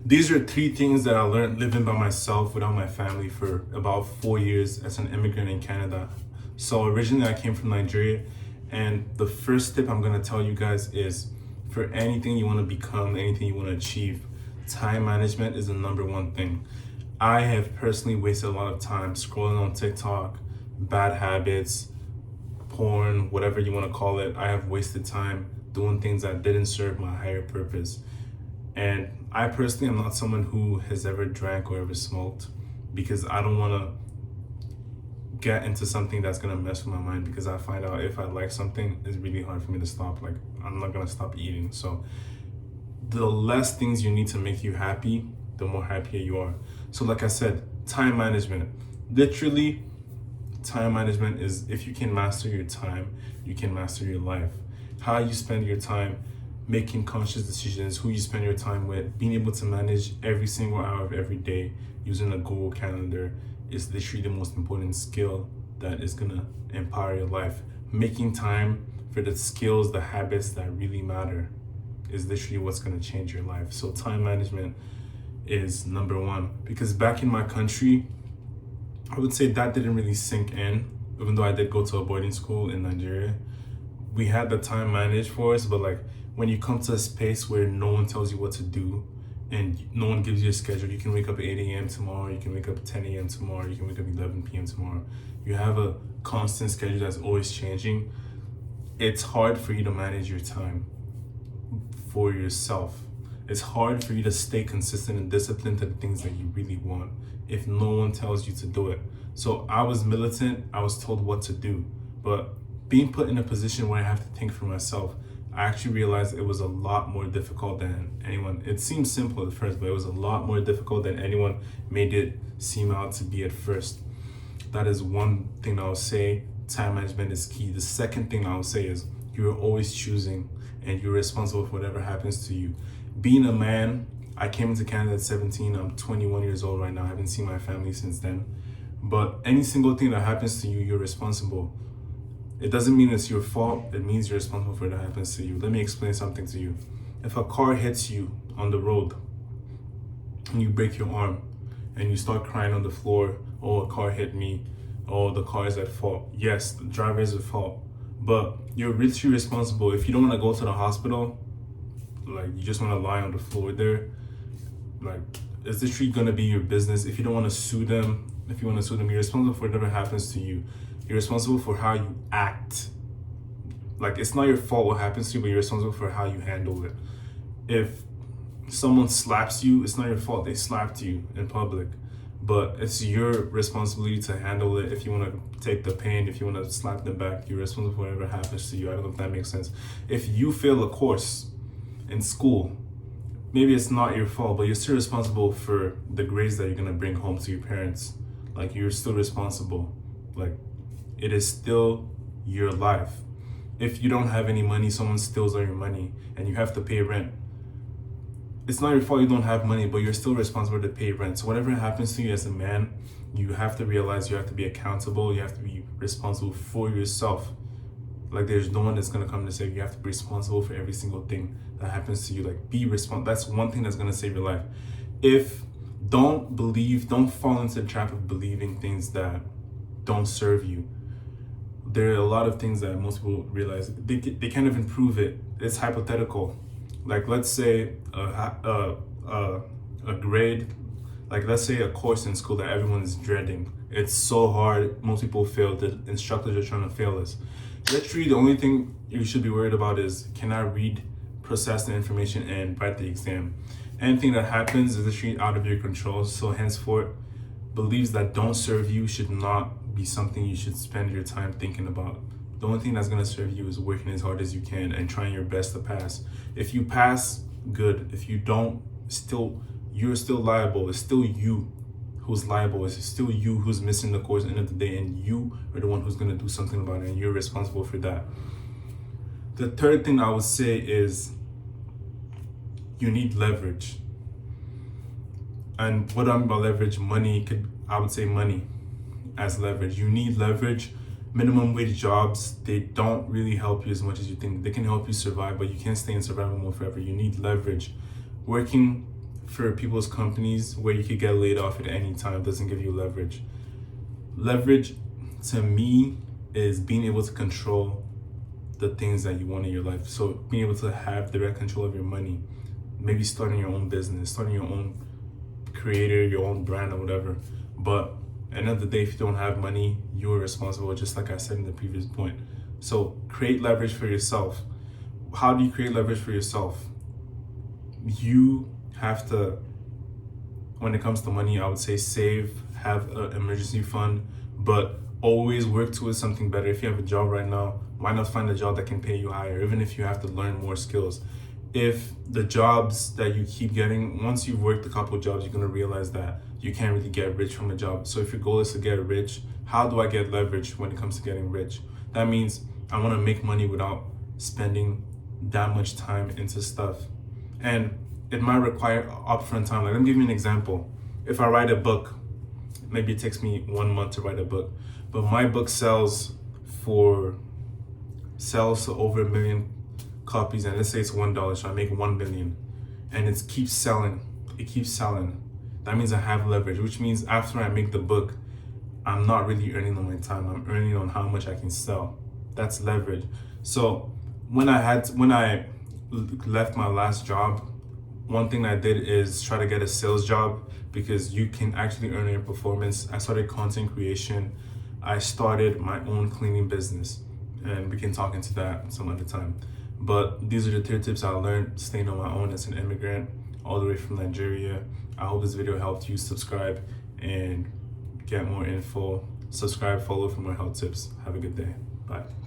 These are three things that I learned living by myself without my family for about 4 years as an immigrant in Canada. So originally I came from Nigeria, and the first tip I'm gonna tell you guys is for anything you wanna become, anything you wanna achieve, time management is the number one thing. I have personally wasted a lot of time scrolling on TikTok, bad habits, porn, whatever you wanna call it. I have wasted time doing things that didn't serve my higher purpose. And I personally am not someone who has ever drank or ever smoked, because I don't want to get into something that's going to mess with my mind, because I find out if I like something, it's really hard for me to stop. Like, I'm not going to stop eating. So the less things you need to make you happy, the more happier you are. So like I said, time management. Literally, time management is, if you can master your time, you can master your life. How you spend your time, making conscious decisions, who you spend your time with, being able to manage every single hour of every day using a Google Calendar is literally the most important skill that is gonna empower your life. Making time for the skills, the habits that really matter is literally what's gonna change your life. So time management is number one, because back in my country, I would say that didn't really sink in, even though I did go to a boarding school in Nigeria. We had the time managed for us, but like, when you come to a space where no one tells you what to do and no one gives you a schedule, you can wake up at 8 a.m. tomorrow, you can wake up at 10 a.m. tomorrow, you can wake up 11 p.m. tomorrow. You have a constant schedule that's always changing. It's hard for you to manage your time for yourself. It's hard for you to stay consistent and disciplined to the things that you really want if no one tells you to do it. So I was militant, I was told what to do, but being put in a position where I have to think for myself, I actually realized it was a lot more difficult than anyone. It seemed simple at first, but it was a lot more difficult than anyone made it seem out to be at first. That is one thing I would say. Time management is key. The second thing I would say is you're always choosing and you're responsible for whatever happens to you. Being a man, I came into Canada at 17. I'm 21 years old right now. I haven't seen my family since then. But any single thing that happens to you, you're responsible. It doesn't mean it's your fault. It means you're responsible for it that happens to you. Let me explain something to you. If a car hits you on the road and you break your arm and you start crying on the floor, oh, a car hit me, oh, the car is at fault. Yes, the driver is at fault, but you're literally responsible. If you don't want to go to the hospital, like you just want to lie on the floor there, like it's literally going to be your business. If you don't want to sue them, you're responsible for whatever happens to you. You're responsible for how you act. Like, it's not your fault what happens to you, but you're responsible for how you handle it. If someone slaps you, it's not your fault they slapped you in public, but it's your responsibility to handle it. If you want to take the pain, if you want to slap them back, you're responsible for whatever happens to you. I don't know if that makes sense. If you fail a course in school, maybe it's not your fault, but you're still responsible for the grades that you're going to bring home to your parents. Like, you're still responsible. Like, it is still your life. If you don't have any money, someone steals all your money and you have to pay rent, it's not your fault you don't have money, but you're still responsible to pay rent. So whatever happens to you as a man, you have to realize you have to be accountable. You have to be responsible for yourself. Like, there's no one that's going to come to say you have to be responsible for every single thing that happens to you. Like, be responsible. That's one thing that's going to save your life. Don't fall into the trap of believing things that don't serve you. There are a lot of things that most people realize they can't even prove it. It's hypothetical. Like, let's say a grade, like let's say a course in school that everyone is dreading. It's so hard. Most people fail. The instructors are trying to fail us. Literally, the only thing you should be worried about is, can I read, process the information, and write the exam? Anything that happens is literally out of your control. So henceforth, beliefs that don't serve you should not be something you should spend your time thinking about. The only thing that's going to serve you is working as hard as you can and trying your best to pass. If you pass, good. If you don't, you're still liable. It's still you who's liable. It's still you who's missing the course at the end of the day, and you are the one who's going to do something about it, and you're responsible for that. The third thing I would say is you need leverage. And what I mean by leverage, I would say money as leverage. You need leverage. Minimum wage jobs, they don't really help you as much as you think. They can help you survive, but you can't stay in survival mode forever. You need leverage. Working for people's companies where you could get laid off at any time doesn't give you leverage. Leverage, to me, is being able to control the things that you want in your life. So being able to have direct control of your money, maybe starting your own business, starting your own creator, your own brand or whatever. But at the end of the day, if you don't have money, you're responsible, just like I said in the previous point. So create leverage for yourself. How do you create leverage for yourself? You have to, when it comes to money, I would say save, have an emergency fund, but always work towards something better. If you have a job right now, why not find a job that can pay you higher, even if you have to learn more skills? If the jobs that you keep getting, once you've worked a couple of jobs, you're gonna realize that you can't really get rich from a job. So if your goal is to get rich, how do I get leverage when it comes to getting rich? That means I wanna make money without spending that much time into stuff. And it might require upfront time. Like, let me give you an example. If I write a book, maybe it takes me 1 month to write a book, but my book sells to over 1 million copies, and let's say it's $1, so I make 1 billion, and it keeps selling. That means I have leverage, which means after I make the book, I'm not really earning on my time. I'm earning on how much I can sell. That's leverage. So when I left my last job, one thing I did is try to get a sales job, because you can actually earn on your performance. I started content creation. I started my own cleaning business, and we can talk into that some other time. But these are the 3 tips I learned staying on my own as an immigrant all the way from Nigeria. I hope this video helped you. Subscribe and get more info. Subscribe, follow for more health tips. Have a good day. Bye.